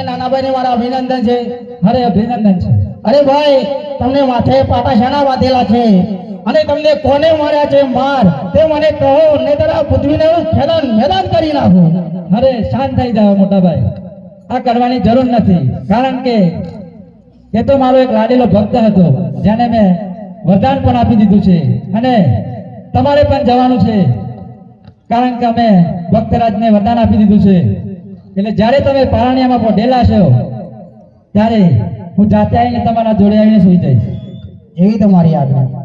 નાના ભાઈને મારા અભિનંદન છે. અરે અભિનંદન છે. અરે ભાઈ, તમને માથે પાટા શાના બાંધેલા છે અને તમને કોને માર્યા છે માર તે મને કહો, નહીંતર આ પૃથ્વીને ખેલાન મેદાન કરી નાખું. અરે શાંત થઈ જાઓ મોટા ભાઈ, આ કરવાની જરૂર નથી. કારણ કે એ તો મારો એક લાડીલો ભક્ત હતો, જેને મેં વરદાન પણ આપી દીધું છે અને તમારે પણ જવાનું છે. કારણ કે અમે ભક્તરાજને વરદાન આપી દીધું છે. એટલે જ્યારે તમે પારણિયામાં પહોંચેલા છો ત્યારે હું જાતે આવીને તમારા જોડે આવીને સુઈ જઈશ. એવી તમારી આજ્ઞા.